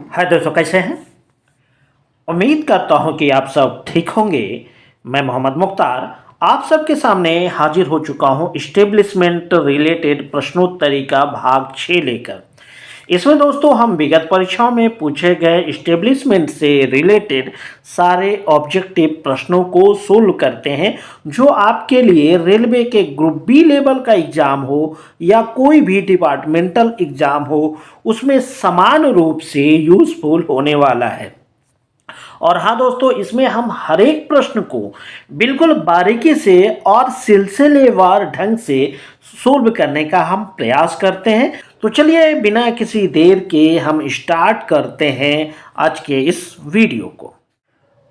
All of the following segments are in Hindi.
हाय दोस्तों, कैसे हैं? उम्मीद करता हूं कि आप सब ठीक होंगे। मैं मोहम्मद मुख्तार आप सबके सामने हाजिर हो चुका हूं इस्टेब्लिशमेंट रिलेटेड प्रश्नोत्तरी का भाग 6 लेकर। इसमें दोस्तों हम विगत परीक्षाओं में पूछे गए इस्टेब्लिशमेंट से रिलेटेड सारे ऑब्जेक्टिव प्रश्नों को सोल्व करते हैं, जो आपके लिए रेलवे के ग्रुप बी लेवल का एग्जाम हो या कोई भी डिपार्टमेंटल एग्जाम हो, उसमें समान रूप से यूजफुल होने वाला है। और हाँ दोस्तों, इसमें हम हर एक प्रश्न को बिल्कुल बारीकी से और सिलसिलेवार ढंग से सोल्व करने का हम प्रयास करते हैं। तो चलिए बिना किसी देर के हम स्टार्ट करते हैं आज के इस वीडियो को।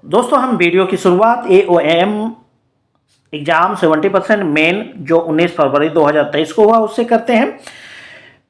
दोस्तों, हम वीडियो की शुरुआत AOM एग्जाम 70% मेन जो 19 फरवरी 2023 को हुआ उससे करते हैं।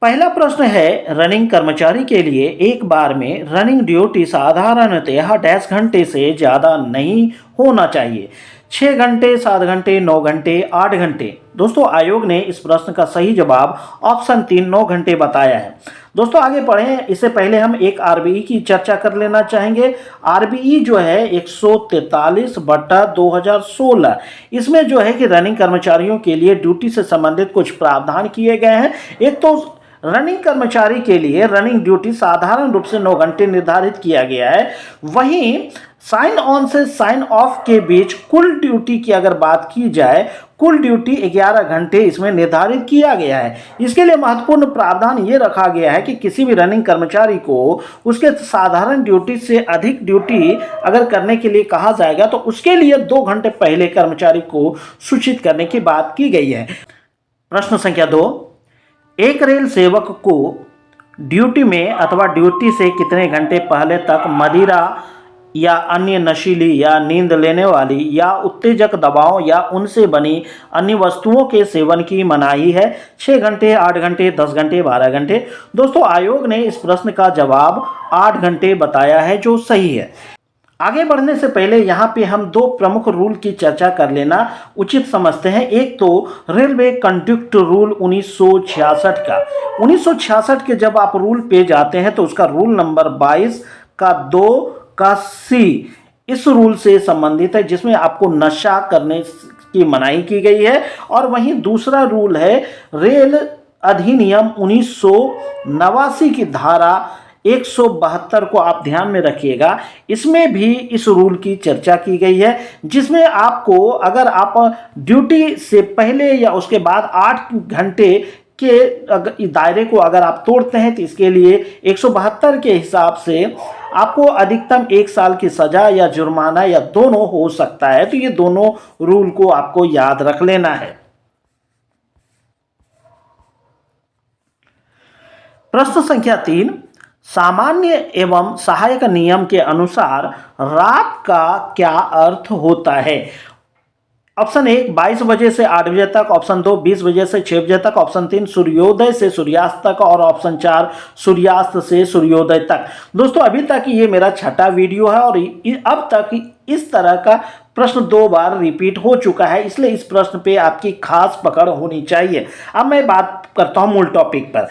पहला प्रश्न है, रनिंग कर्मचारी के लिए एक बार में रनिंग ड्यूटी साधारणतः डैश घंटे से ज़्यादा नहीं होना चाहिए। 6 घंटे, 7 घंटे, 9 घंटे, 8 घंटे। दोस्तों, आयोग ने इस प्रश्न का सही जवाब ऑप्शन 3 9 घंटे बताया है। दोस्तों आगे बढ़ें, इससे पहले हम एक RBE की चर्चा कर लेना चाहेंगे। RBE जो है 143/2016, इसमें जो है कि रनिंग कर्मचारियों के लिए ड्यूटी से संबंधित कुछ प्रावधान किए गए हैं। एक तो रनिंग कर्मचारी के लिए रनिंग ड्यूटी साधारण रूप से 9 घंटे निर्धारित किया गया है। वहीं साइन ऑन से साइन ऑफ के बीच कुल ड्यूटी की अगर बात की जाए, कुल ड्यूटी 11 घंटे इसमें निर्धारित किया गया है। इसके लिए महत्वपूर्ण प्रावधान ये रखा गया है कि किसी भी रनिंग कर्मचारी को उसके साधारण ड्यूटी से अधिक ड्यूटी अगर करने के लिए कहा जाएगा तो उसके लिए 2 घंटे पहले कर्मचारी को सूचित करने की बात की गई है। प्रश्न संख्या 2, एक रेल सेवक को ड्यूटी में अथवा ड्यूटी से कितने घंटे पहले तक मदिरा या अन्य नशीली या नींद लेने वाली या उत्तेजक दवाओं या उनसे बनी अन्य वस्तुओं के सेवन की मनाही है? 6 घंटे, 8 घंटे, 10 घंटे, 12 घंटे। दोस्तों, आयोग ने इस प्रश्न का जवाब 8 घंटे बताया है, जो सही है। आगे बढ़ने से पहले यहाँ पे हम 2 प्रमुख रूल की चर्चा कर लेना उचित समझते हैं। एक तो रेलवे कंडक्ट रूल 1966 का। 1966 के जब आप रूल पे जाते हैं तो उसका रूल नंबर 22 का 2 का C इस रूल से संबंधित है, जिसमें आपको नशा करने की मनाही की गई है। और वहीं दूसरा रूल है रेल अधिनियम 1989 की धारा 172 को आप ध्यान में रखिएगा। इसमें भी इस रूल की चर्चा की गई है, जिसमें आपको अगर आप ड्यूटी से पहले या उसके बाद 8 घंटे के दायरे को अगर आप तोड़ते हैं तो इसके लिए 172 के हिसाब से आपको अधिकतम 1 साल की सजा या जुर्माना या दोनों हो सकता है। तो ये दोनों रूल को आपको याद रख लेना है। प्रश्न संख्या 3, सामान्य एवं सहायक नियम के अनुसार रात का क्या अर्थ होता है? ऑप्शन 1 22 बजे से 8 बजे तक, ऑप्शन 2 20 बजे से 6 बजे तक, ऑप्शन 3 सूर्योदय से सूर्यास्त तक और ऑप्शन 4 सूर्यास्त से सूर्योदय तक। दोस्तों, अभी तक ये मेरा 6ठा वीडियो है और अब तक इस तरह का प्रश्न 2 बार रिपीट हो चुका है, इसलिए इस प्रश्न पे आपकी खास पकड़ होनी चाहिए। अब मैं बात करता हूं मूल टॉपिक पर।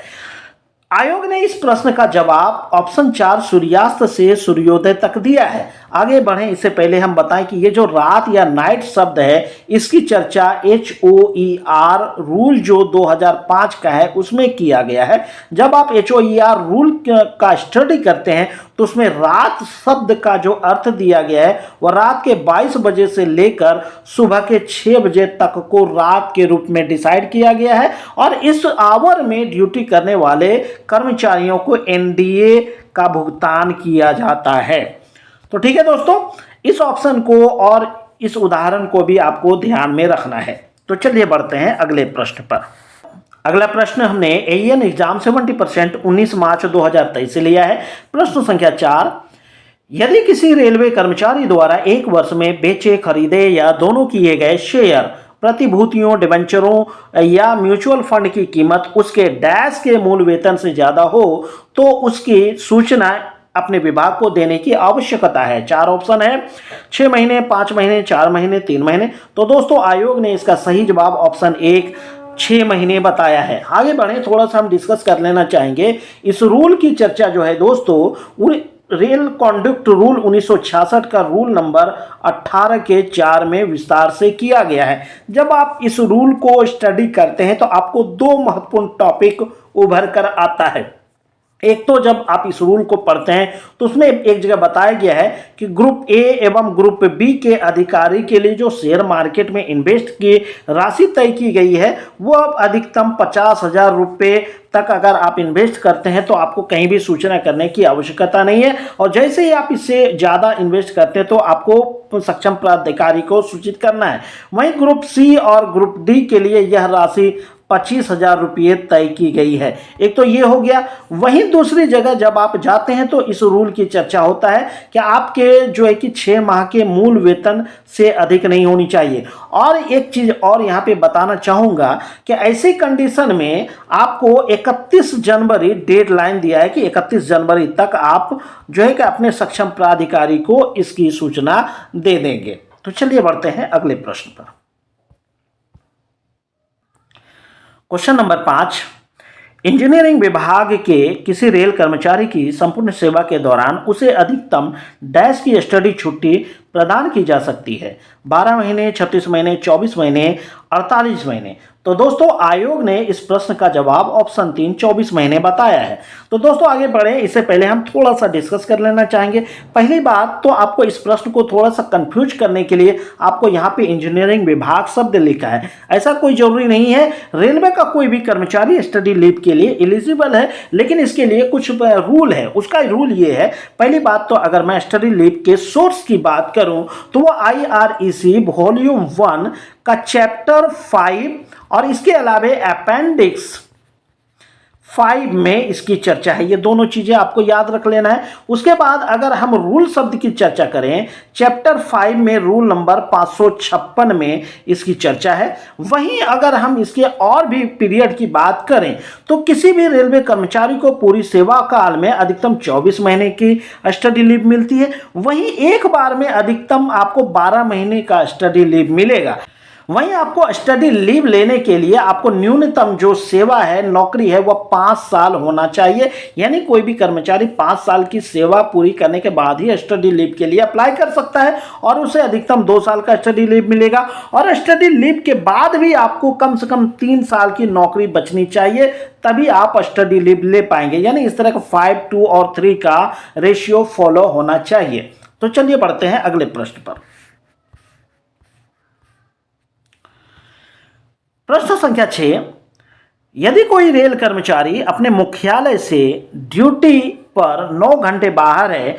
आयोग ने इस प्रश्न का जवाब ऑप्शन 4 सूर्यास्त से सूर्योदय तक दिया है। आगे बढ़ें, इससे पहले हम बताएं कि ये जो रात या नाइट शब्द है, इसकी चर्चा HOER रूल जो 2005 का है उसमें किया गया है। जब आप HOER रूल का स्टडी करते हैं तो उसमें रात शब्द का जो अर्थ दिया गया है वह रात के 22 बजे से लेकर सुबह के 6 बजे तक को रात के रूप में डिसाइड किया गया है। और इस आवर में ड्यूटी करने वाले कर्मचारियों को NDA का भुगतान किया जाता है। तो ठीक है दोस्तों, इस ऑप्शन को और इस उदाहरण को भी आपको ध्यान में रखना है। तो चलिए बढ़ते हैं अगले प्रश्न पर। अगला प्रश्न हमने AEN एग्जाम 70% 19 मार्च 2023 से लिया है। प्रश्न संख्या 4, यदि किसी रेलवे कर्मचारी द्वारा 1 वर्ष में बेचे, खरीदे या दोनों किए गए शेयर, प्रतिभूतियों, डिबेंचरों या म्यूचुअल फंड की कीमत उसके डैश के मूल वेतन से ज्यादा हो तो उसकी सूचना अपने विभाग को देने की आवश्यकता है। 4 ऑप्शन है, 6 महीने, 5 महीने, 4 महीने, 3 महीने। तो दोस्तों, आयोग ने इसका सही जवाब ऑप्शन 1 6 महीने बताया है। आगे बढ़े, थोड़ा सा हम डिस्कस कर लेना चाहेंगे इस रूल की चर्चा जो है दोस्तों, रेल कॉन्डक्ट रूल 1966 का रूल नंबर 18 के 4 में विस्तार से किया गया है। जब आप इस रूल को स्टडी करते हैं तो आपको दो महत्वपूर्ण टॉपिक उभर कर आता है। एक तो जब आप इस रूल को पढ़ते हैं तो उसमें एक जगह बताया गया है कि ग्रुप ए एवं ग्रुप बी के अधिकारी के लिए जो शेयर मार्केट में इन्वेस्ट की राशि तय की गई है वो अब अधिकतम 50,000 रुपये तक अगर आप इन्वेस्ट करते हैं तो आपको कहीं भी सूचना करने की आवश्यकता नहीं है, और जैसे ही आप इससे ज़्यादा इन्वेस्ट करते हैं तो आपको सक्षम प्राधिकारी को सूचित करना है। वहीं ग्रुप सी और ग्रुप डी के लिए यह राशि 25,000 रुपये तय की गई है। एक तो ये हो गया। वहीं दूसरी जगह जब आप जाते हैं तो इस रूल की चर्चा होता है कि आपके जो है कि 6 माह के मूल वेतन से अधिक नहीं होनी चाहिए। और एक चीज और यहाँ पे बताना चाहूँगा कि ऐसी कंडीशन में आपको 31 जनवरी डेडलाइन दिया है कि 31 जनवरी तक आप जो है कि अपने सक्षम प्राधिकारी को इसकी सूचना दे देंगे। तो चलिए बढ़ते हैं अगले प्रश्न पर। क्वेश्चन नंबर 5, इंजीनियरिंग विभाग के किसी रेल कर्मचारी की संपूर्ण सेवा के दौरान उसे अधिकतम डैश की स्टडी छुट्टी प्रदान की जा सकती है? 12 महीने, 36 महीने, 24 महीने, 48 महीने। तो दोस्तों आयोग ने इस प्रश्न का जवाब ऑप्शन 3 24 महीने बताया है। तो दोस्तों आगे बढ़े, इससे पहले हम थोड़ा सा डिस्कस कर लेना चाहेंगे। पहली बात तो आपको इस प्रश्न को थोड़ा सा कंफ्यूज करने के लिए आपको यहाँ पे इंजीनियरिंग विभाग शब्द लिखा है। ऐसा कोई जरूरी नहीं है। रेलवे का कोई भी कर्मचारी स्टडी लीव के लिए एलिजिबल है, लेकिन इसके लिए कुछ रूल है। उसका रूल ये है, पहली बात तो अगर मैं स्टडी लीव के सोर्स की बात करूं तो वो IREC वॉल्यूम 1 का चैप्टर 5 और इसके अलावा अपेंडिक्स 5 में इसकी चर्चा है। ये दोनों चीजें आपको याद रख लेना है। उसके बाद अगर हम रूल शब्द की चर्चा करें, चैप्टर 5 में रूल नंबर 556 में इसकी चर्चा है। वहीं अगर हम इसके और भी पीरियड की बात करें तो किसी भी रेलवे कर्मचारी को पूरी सेवा काल में अधिकतम 24 महीने की स्टडी लीव मिलती है। वहीं एक बार में अधिकतम आपको 12 महीने का स्टडी लीव मिलेगा। वहीं आपको स्टडी लीव लेने के लिए आपको न्यूनतम जो सेवा है, नौकरी है, वह 5 साल होना चाहिए। यानी कोई भी कर्मचारी 5 साल की सेवा पूरी करने के बाद ही स्टडी लीव के लिए अप्लाई कर सकता है और उसे अधिकतम 2 साल का स्टडी लीव मिलेगा। और स्टडी लीव के बाद भी आपको कम से कम 3 साल की नौकरी बचनी चाहिए, तभी आप स्टडी लीव ले पाएंगे। यानी इस तरह का 5, 2 और 3 का रेशियो फॉलो होना चाहिए। तो चलिए बढ़ते हैं अगले प्रश्न पर। प्रश्न संख्या 6, यदि कोई रेल कर्मचारी अपने मुख्यालय से ड्यूटी पर 9 घंटे बाहर है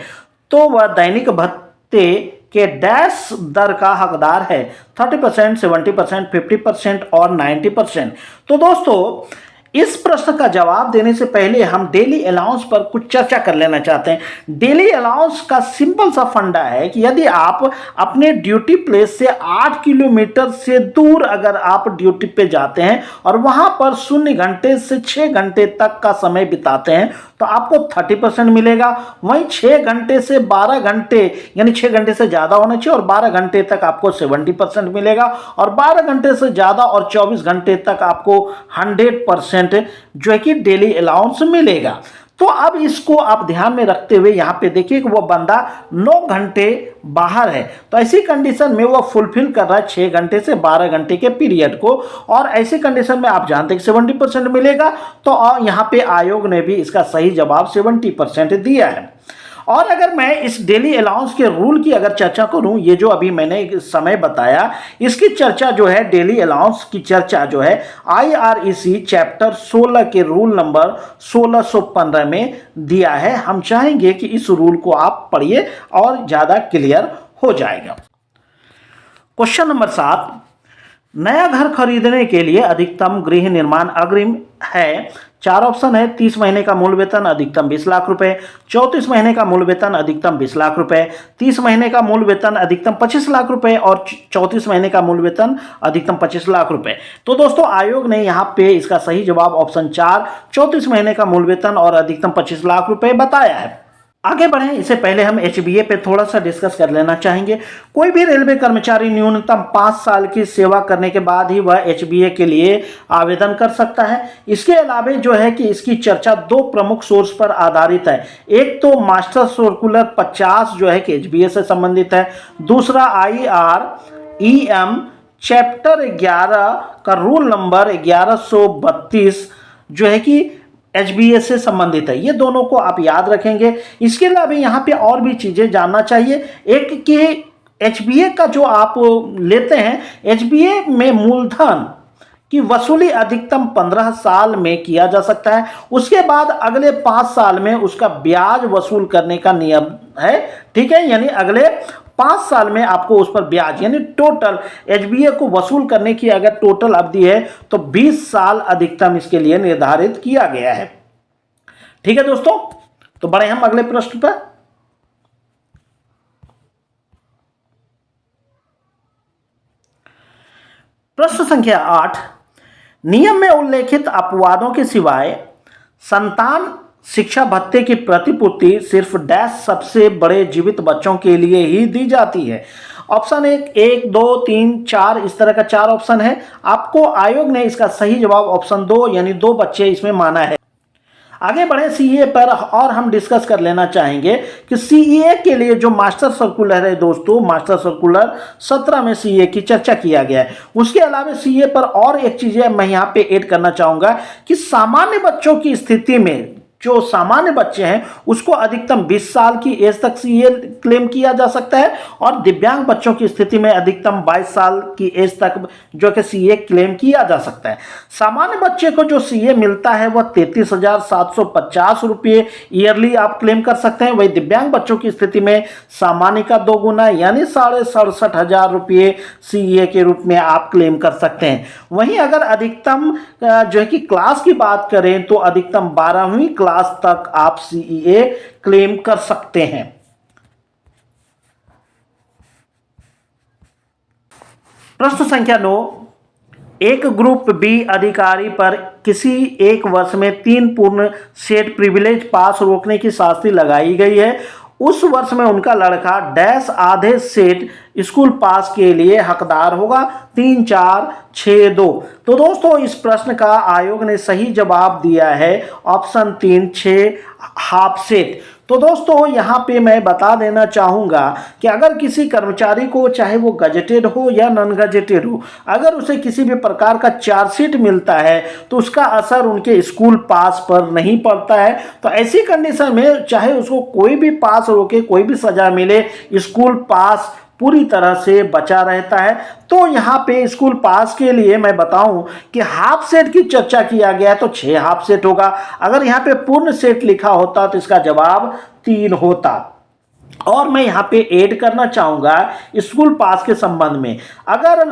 तो वह दैनिक भत्ते के डैश दर का हकदार है? 30%, 70%, 50% और 90%। तो दोस्तों इस प्रश्न का जवाब देने से पहले हम डेली अलाउंस पर कुछ चर्चा कर लेना चाहते हैं। डेली अलाउंस का सिंपल सा फंडा है कि यदि आप अपने ड्यूटी प्लेस से 8 किलोमीटर से दूर अगर आप ड्यूटी पे जाते हैं और वहां पर 0 घंटे से 6 घंटे तक का समय बिताते हैं तो आपको 30% मिलेगा। वहीं 6 घंटे से 12 घंटे यानी 6 घंटे से ज़्यादा होना चाहिए और 12 घंटे तक आपको 70% मिलेगा, और 12 घंटे से ज़्यादा और 24 घंटे तक आपको 100% जो है कि डेली अलाउंस मिलेगा। तो अब इसको आप ध्यान में रखते हुए यहाँ पे देखिए कि वो बंदा 9 घंटे बाहर है, तो ऐसी कंडीशन में वो फुलफिल कर रहा है 6 घंटे से 12 घंटे के पीरियड को, और ऐसी कंडीशन में आप जानते हैं कि 70% मिलेगा। तो यहाँ पे आयोग ने भी इसका सही जवाब 70% दिया है। और अगर मैं इस डेली अलाउंस के रूल की अगर चर्चा करूं, ये जो अभी मैंने समय बताया, इसकी चर्चा जो है, डेली अलाउंस की चर्चा जो है IREC चैप्टर 16 के रूल नंबर 1615 में दिया है। हम चाहेंगे कि इस रूल को आप पढ़िए और ज़्यादा क्लियर हो जाएगा। क्वेश्चन नंबर 7, नया घर खरीदने के लिए अधिकतम गृह निर्माण अग्रिम है। 4 ऑप्शन है। 30 महीने का मूल वेतन अधिकतम 20 लाख रुपए, 34 महीने का मूल वेतन अधिकतम 20 लाख रुपए, 30 महीने का मूल वेतन अधिकतम 25 लाख रुपए और 34 महीने का मूल वेतन अधिकतम 25 लाख रुपए। तो दोस्तों आयोग ने यहाँ पे इसका सही जवाब ऑप्शन 4 34 महीने का मूल वेतन और अधिकतम 25 लाख रुपए बताया है। आगे बढ़ें इससे पहले हम एचबीए पे थोड़ा सा डिस्कस कर लेना चाहेंगे। कोई भी रेलवे कर्मचारी न्यूनतम 5 साल की सेवा करने के बाद ही वह एचबीए के लिए आवेदन कर सकता है। इसके अलावा जो है कि इसकी चर्चा दो प्रमुख सोर्स पर आधारित है। एक तो मास्टर सर्कुलर 50 जो है कि एचबीए से संबंधित है, दूसरा IREM चैप्टर 11 का रूल नंबर 1132 जो है कि एचबीए से संबंधित है। ये दोनों को आप याद रखेंगे। इसके अलावा यहाँ पे और भी चीजें जानना चाहिए। एक कि एचबीए का जो आप लेते हैं, एचबीए में मूलधन की वसूली अधिकतम 15 साल में किया जा सकता है। उसके बाद अगले 5 साल में उसका ब्याज वसूल करने का नियम है। ठीक है, यानी अगले 5 साल में आपको उस पर ब्याज, यानी टोटल एचबीए को वसूल करने की अगर टोटल अवधि है तो 20 साल अधिकतम इसके लिए निर्धारित किया गया है। ठीक है दोस्तों, तो बढ़े हम अगले प्रश्न पर। प्रश्न संख्या 8, नियम में उल्लेखित अपवादों के सिवाय संतान शिक्षा भत्ते की प्रतिपूर्ति सिर्फ डैश सबसे बड़े जीवित बच्चों के लिए ही दी जाती है। ऑप्शन 1, 2, 3, 4 इस तरह का 4 ऑप्शन है। आपको आयोग ने इसका सही जवाब ऑप्शन 2 यानी 2 बच्चे इसमें माना है। आगे बढ़े सीए पर और हम डिस्कस कर लेना चाहेंगे कि सीए के लिए जो मास्टर सर्कुलर है दोस्तों, मास्टर सर्कुलर 17 में सीए की चर्चा किया गया है। उसके अलावा सीए पर और एक चीज मैं यहाँ पे ऐड करना चाहूंगा कि सामान्य बच्चों की स्थिति में जो सामान्य बच्चे हैं उसको अधिकतम 20 साल की एज तक सीए क्लेम किया जा सकता है और दिव्यांग बच्चों की स्थिति में अधिकतम 22 साल की एज तक जो कि सीए क्लेम किया जा सकता है। सामान्य बच्चे को जो सीए मिलता है वह 33,750 रुपये ईयरली आप क्लेम कर सकते हैं। वही दिव्यांग बच्चों की स्थिति में सामान्य का 2 गुना यानी 67,500 रुपये सीए के रूप में आप क्लेम कर सकते हैं। वहीं अगर अधिकतम जो है कि क्लास की बात करें तो अधिकतम 12वीं क्लास तक आप सीए क्लेम कर सकते हैं। प्रश्न संख्या 9, एक ग्रुप बी अधिकारी पर किसी एक वर्ष में 3 पूर्ण सेट प्रिविलेज पास रोकने की शास्ति लगाई गई है। उस वर्ष में उनका लड़का डैश आधे सेट स्कूल पास के लिए हकदार होगा। 3, 4, 6, 2। तो दोस्तों इस प्रश्न का आयोग ने सही जवाब दिया है ऑप्शन 3, 6 हाफ सेट। तो दोस्तों यहाँ पे मैं बता देना चाहूँगा कि अगर किसी कर्मचारी को, चाहे वो गजेटेड हो या नॉन गजेटेड हो, अगर उसे किसी भी प्रकार का चार्जशीट मिलता है तो उसका असर उनके स्कूल पास पर नहीं पड़ता है। तो ऐसी कंडीशन में चाहे उसको कोई भी पास रोके, कोई भी सजा मिले, स्कूल पास पूरी तरह से बचा रहता है। तो यहाँ पे स्कूल पास के लिए मैं बताऊं कि हाफ सेट की चर्चा किया गया तो 6 हाफ सेट होगा। अगर यहाँ पे पूर्ण सेट लिखा होता तो इसका जवाब 3 होता। और मैं यहाँ पे ऐड करना चाहूंगा स्कूल पास के संबंध में, अगर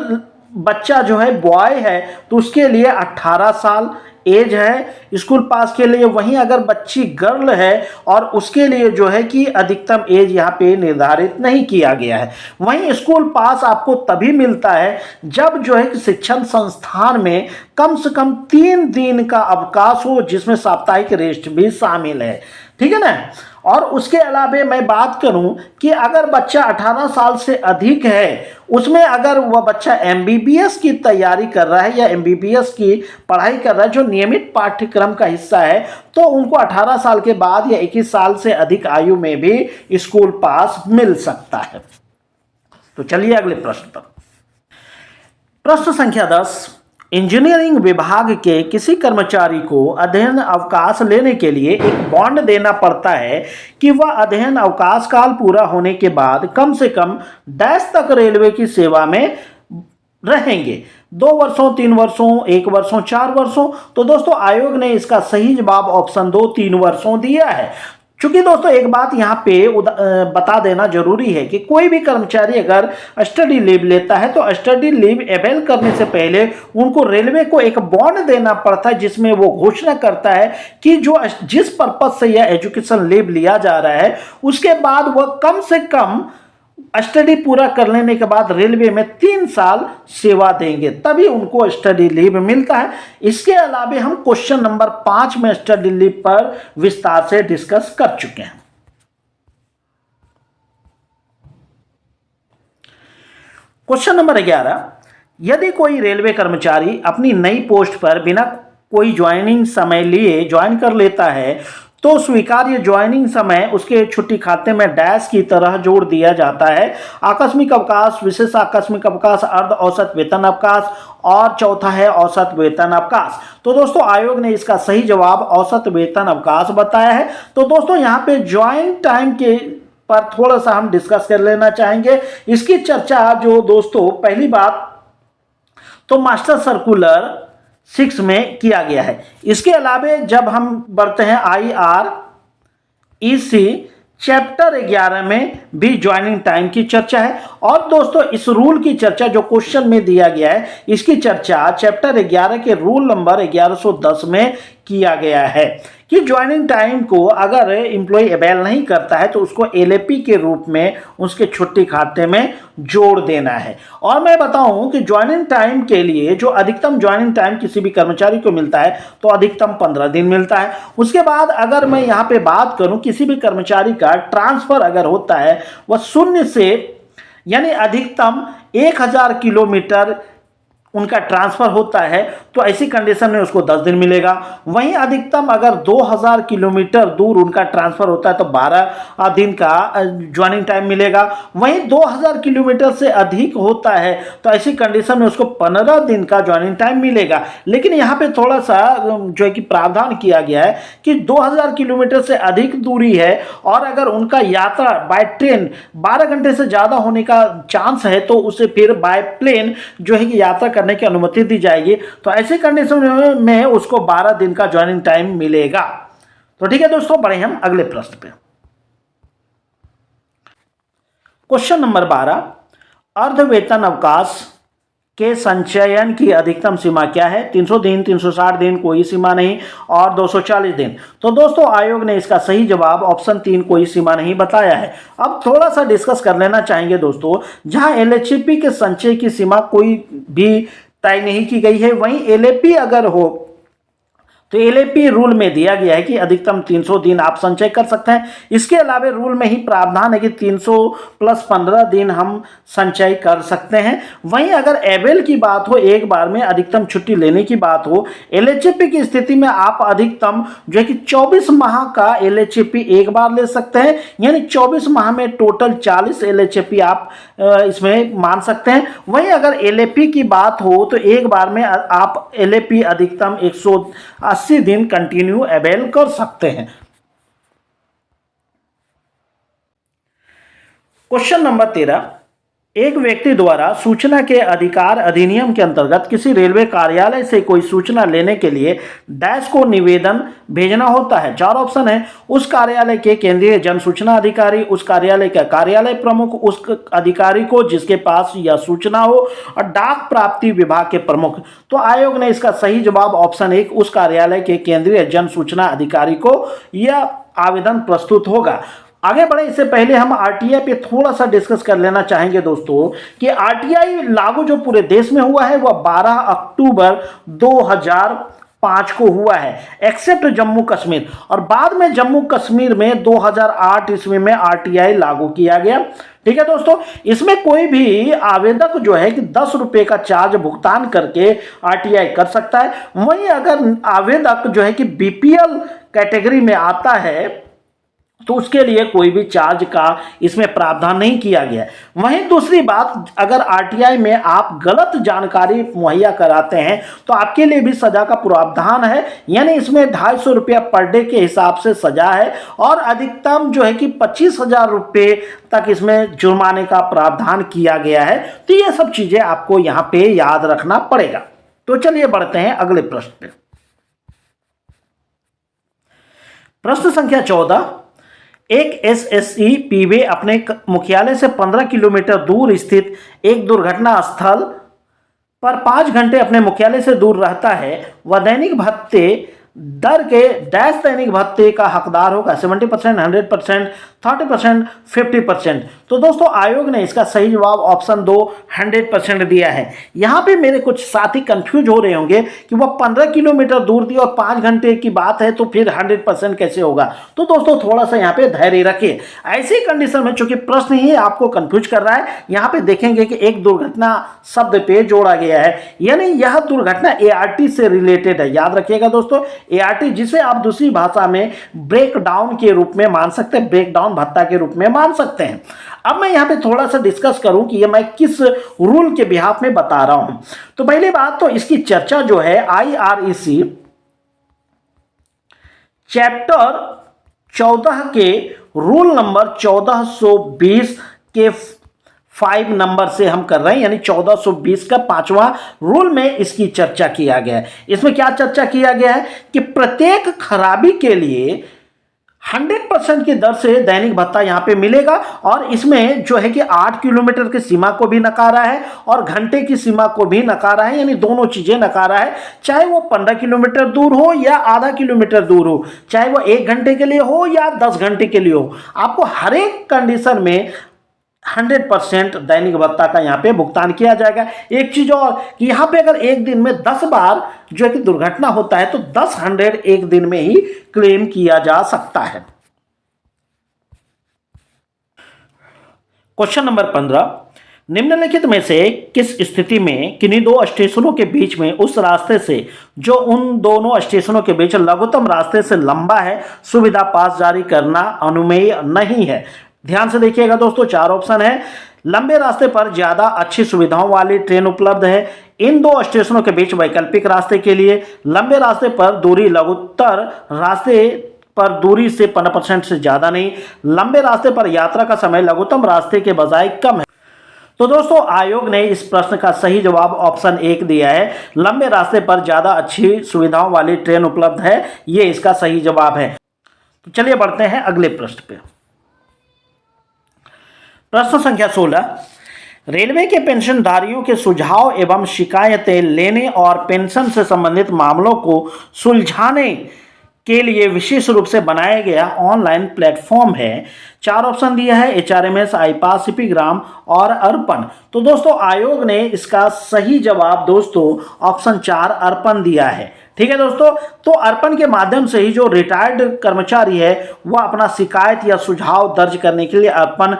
बच्चा जो है बॉय है तो उसके लिए 18 साल एज है स्कूल पास के लिए। वहीं अगर बच्ची गर्ल है और उसके लिए जो है कि अधिकतम एज यहाँ पे निर्धारित नहीं किया गया है। वहीं स्कूल पास आपको तभी मिलता है जब जो है कि शिक्षण संस्थान में कम से कम 3 दिन का अवकाश हो जिसमें साप्ताहिक रेस्ट भी शामिल है। ठीक है ना। और उसके अलावा मैं बात करूं कि अगर बच्चा 18 साल से अधिक है, उसमें अगर वह बच्चा एमबीबीएस की तैयारी कर रहा है या एमबीबीएस की पढ़ाई कर रहा है जो नियमित पाठ्यक्रम का हिस्सा है, तो उनको 18 साल के बाद या 21 साल से अधिक आयु में भी स्कूल पास मिल सकता है। तो चलिए अगले प्रश्न पर। प्रश्न संख्या 10, इंजीनियरिंग विभाग के किसी कर्मचारी को अध्ययन अवकाश लेने के लिए एक बॉन्ड देना पड़ता है कि वह अध्ययन अवकाश काल पूरा होने के बाद कम से कम डैश तक रेलवे की सेवा में रहेंगे। 2 वर्षों, 3 वर्षों, 1 वर्षों, 4 वर्षों। तो दोस्तों आयोग ने इसका सही जवाब ऑप्शन 2, 3 वर्षों दिया है। चूंकि दोस्तों एक बात यहाँ पे बता देना जरूरी है कि कोई भी कर्मचारी अगर स्टडी लीव लेता है तो स्टडी लीव अवेल करने से पहले उनको रेलवे को एक बॉन्ड देना पड़ता है जिसमें वो घोषणा करता है कि जिस पर्पज से यह एजुकेशन लीव लिया जा रहा है उसके बाद वह कम से कम स्टडी पूरा कर लेने के बाद रेलवे में 3 साल सेवा देंगे, तभी उनको स्टडी लीव मिलता है। इसके अलावा हम क्वेश्चन नंबर 5 में स्टडी लीव पर विस्तार से डिस्कस कर चुके हैं। क्वेश्चन नंबर 11, यदि कोई रेलवे कर्मचारी अपनी नई पोस्ट पर बिना कोई ज्वाइनिंग समय लिए ज्वाइन कर लेता है तो स्वीकार्य ज्वाइनिंग समय उसके छुट्टी खाते में डैश की तरह जोड़ दिया जाता है। आकस्मिक अवकाश, विशेष आकस्मिक अवकाश, अर्ध औसत वेतन अवकाश और चौथा है औसत वेतन अवकाश। तो दोस्तों आयोग ने इसका सही जवाब औसत वेतन अवकाश बताया है। तो दोस्तों यहाँ पे ज्वाइन टाइम के पर थोड़ा सा हम डिस्कस कर लेना चाहेंगे। इसकी चर्चा जो दोस्तों, पहली बात तो मास्टर सर्कुलर 6 में किया गया है। इसके अलावे जब हम बढ़ते हैं IREC चैप्टर 11 में भी ज्वाइनिंग टाइम की चर्चा है। और दोस्तों इस रूल की चर्चा जो क्वेश्चन में दिया गया है, इसकी चर्चा चैप्टर 11 के रूल नंबर 1110 में किया गया है कि ज्वाइनिंग टाइम को अगर एम्प्लॉय अवेल नहीं करता है तो उसको LAP के रूप में उसके छुट्टी खाते में जोड़ देना है। और मैं बताऊं कि ज्वाइनिंग टाइम के लिए जो अधिकतम ज्वाइनिंग टाइम किसी भी कर्मचारी को मिलता है तो अधिकतम 15 दिन मिलता है। उसके बाद अगर मैं यहाँ पे बात करूं, किसी भी कर्मचारी का ट्रांसफर अगर होता है वह 0 से यानी अधिकतम 1000 किलोमीटर उनका ट्रांसफर होता है तो ऐसी कंडीशन में उसको 10 दिन मिलेगा। वहीं अधिकतम अगर 2000 किलोमीटर दूर उनका ट्रांसफर होता है तो 12 दिन का ज्वाइनिंग टाइम मिलेगा। वहीं 2000 किलोमीटर से अधिक होता है तो ऐसी कंडीशन में उसको 15 दिन का ज्वाइनिंग टाइम मिलेगा। लेकिन यहाँ पे थोड़ा सा जो है कि प्रावधान किया गया है कि 2000 किलोमीटर से अधिक दूरी है और अगर उनका यात्रा बाय ट्रेन 12 घंटे से ज़्यादा होने का चांस है तो उसे फिर बाय प्लेन जो है कि यात्रा करने की अनुमति दी जाएगी। तो ऐसे कंडीशन में उसको 12 दिन का ज्वाइनिंग टाइम मिलेगा। तो ठीक है दोस्तों, बढ़े हम अगले प्रश्न पे। क्वेश्चन नंबर 12, अर्ध वेतन अवकाश के संचयन की अधिकतम सीमा क्या है? 300 दिन, 360 दिन, कोई सीमा नहीं, और 240 दिन। तो दोस्तों आयोग ने इसका सही जवाब ऑप्शन 3 कोई सीमा नहीं बताया है। अब थोड़ा सा डिस्कस कर लेना चाहेंगे दोस्तों, जहां LHP के संचय की सीमा कोई भी तय नहीं की गई है, वहीं LAP अगर हो तो LAP रूल में दिया गया है कि अधिकतम 300 दिन आप संचय कर सकते हैं। इसके अलावा रूल में ही प्रावधान है कि 300 + 15 दिन हम संचय कर सकते हैं। वहीं अगर एबेल की बात हो, एक बार में अधिकतम छुट्टी लेने की बात हो, LHP की स्थिति में आप अधिकतम जो है कि 24 माह का LHP एक बार ले सकते हैं, यानी 24 माह में टोटल 40 LHP आप इसमें मान सकते हैं। वहीं अगर LAP की बात हो तो एक बार में आप LAP अधिकतम 180 दिन कंटिन्यू अवेल कर सकते हैं। क्वेश्चन नंबर 13, एक व्यक्ति द्वारा सूचना के अधिकार अधिनियम के अंतर्गत किसी रेलवे कार्यालय से कोई सूचना लेने के लिए डैश को निवेदन भेजना होता है। 4 ऑप्शन है, उस कार्यालय के केंद्रीय जन सूचना अधिकारी, उस कार्यालय का कार्यालय प्रमुख, उस अधिकारी को जिसके पास यह सूचना हो, और डाक प्राप्ति विभाग के प्रमुख। तो आयोग ने इसका सही जवाब ऑप्शन 1 उस कार्यालय के केंद्रीय जन सूचना अधिकारी को यह आवेदन प्रस्तुत होगा। आगे बढ़े इससे पहले हम RTI पे थोड़ा सा डिस्कस कर लेना चाहेंगे दोस्तों कि RTI लागू जो पूरे देश में हुआ है वह 12 अक्टूबर 2005 को हुआ है, एक्सेप्ट जम्मू कश्मीर। और बाद में जम्मू कश्मीर में 2008 ईस्वी में RTI लागू किया गया। ठीक है दोस्तों, इसमें कोई भी आवेदक जो है कि 10 रुपए का चार्ज भुगतान करके RTI कर सकता है। वहीं अगर आवेदक जो है कि BPL कैटेगरी में आता है तो उसके लिए कोई भी चार्ज का इसमें प्रावधान नहीं किया गया है। वहीं दूसरी बात, अगर RTI में आप गलत जानकारी मुहैया कराते हैं तो आपके लिए भी सजा का प्रावधान है, यानी इसमें 250 रुपया पर डे के हिसाब से सजा है और अधिकतम जो है कि 25,000 रुपये तक इसमें जुर्माने का प्रावधान किया गया है। तो ये सब चीजें आपको यहाँ पे याद रखना पड़ेगा। तो चलिए बढ़ते हैं अगले प्रश्न पे। प्रश्न संख्या 14, एक SSE पीवे अपने मुख्यालय से 15 किलोमीटर दूर स्थित एक दुर्घटना स्थल पर 5 घंटे अपने मुख्यालय से दूर रहता है। वह दैनिक भत्ते दर के डैश दैनिक भत्ते का हकदार होगा, 70%, 100%, 30%, 50%। तो दोस्तों आयोग ने इसका सही जवाब ऑप्शन 2 100% दिया है। यहाँ पे मेरे कुछ साथी कंफ्यूज हो रहे होंगे कि वह 15 किलोमीटर दूर थी और 5 घंटे की बात है तो फिर 100% कैसे होगा। तो दोस्तों थोड़ा सा यहाँ पे धैर्य रखिए। ऐसी कंडीशन में चूंकि प्रश्न ही आपको कंफ्यूज कर रहा है, यहाँ पे देखेंगे कि एक दुर्घटना शब्द पे जोड़ा गया है, यानी यह दुर्घटना एआरटी से रिलेटेड है। याद रखिएगा दोस्तों, एआरटी जिसे आप दूसरी भाषा में ब्रेकडाउन के रूप में मान सकते हैं, ब्रेकडाउन भत्ता के रूप में मान सकते हैं। अब मैं यहां पे थोड़ा सा डिस्कस करूं कि ये मैं किस रूल के बिहाफ में बता रहा हूं। तो पहली बात तो इसकी चर्चा जो है आईआरईसी चैप्टर 14 के रूल नंबर 1420 के 5 नंबर से हम कर रहे हैं, यानी 1420 का 5वां रूल में इसकी चर्चा किया गया है। इसमें क्या चर्चा किया गया है कि प्रत्येक खराबी के लिए 100% की दर से दैनिक भत्ता यहां पे मिलेगा, और इसमें जो है कि 8 किलोमीटर की सीमा को भी नकारा है और घंटे की सीमा को भी नकारा है, यानी दोनों चीजें नकारा है। चाहे वो 15 किलोमीटर दूर हो या आधा किलोमीटर दूर हो, चाहे वो 1 घंटे के लिए हो या 10 घंटे के लिए हो, आपको हर एक कंडीशन में 100% दैनिक भत्ता का यहाँ पे भुगतान किया जाएगा। एक चीज और कि यहाँ पे अगर एक दिन में 10 बार जो है कि दुर्घटना होता है तो 10 एक दिन में ही क्लेम किया जा सकता है। क्वेश्चन नंबर 15, निम्नलिखित में से किस स्थिति में किन्हीं दो स्टेशनों के बीच में उस रास्ते से जो उन दोनों स्टेशनों के बीच लघुत्तम रास्ते से लंबा है सुविधा पास जारी करना अनुमेय नहीं है। ध्यान से देखिएगा दोस्तों, 4 ऑप्शन है। लंबे रास्ते पर ज्यादा अच्छी सुविधाओं वाली ट्रेन उपलब्ध है, इन दो स्टेशनों के बीच वैकल्पिक रास्ते के लिए, लंबे रास्ते पर दूरी लघुत्तर रास्ते पर दूरी से 15% से ज्यादा नहीं, लंबे रास्ते पर यात्रा का समय लघुत्तम रास्ते के बजाय कम है। तो दोस्तों आयोग ने इस प्रश्न का सही जवाब ऑप्शन 1 दिया है, लंबे रास्ते पर ज्यादा अच्छी सुविधाओं वाली ट्रेन उपलब्ध है, ये इसका सही जवाब है। तो चलिए बढ़ते हैं अगले प्रश्न पे। प्रश्न संख्या 16, रेलवे के पेंशनधारियों के सुझाव एवं शिकायतें लेने और पेंशन से संबंधित मामलों को सुलझाने के लिए विशेष रूप से बनाया गया ऑनलाइन प्लेटफॉर्म है। 4 ऑप्शन दिया है, एचआरएमएस, आईपास, सिपीग्राम और अर्पण। तो दोस्तों आयोग ने इसका सही जवाब दोस्तों ऑप्शन 4 अर्पण दिया है। ठीक है दोस्तों, तो अर्पण के माध्यम से ही जो रिटायर्ड कर्मचारी है वह अपना शिकायत या सुझाव दर्ज करने के लिए अर्पण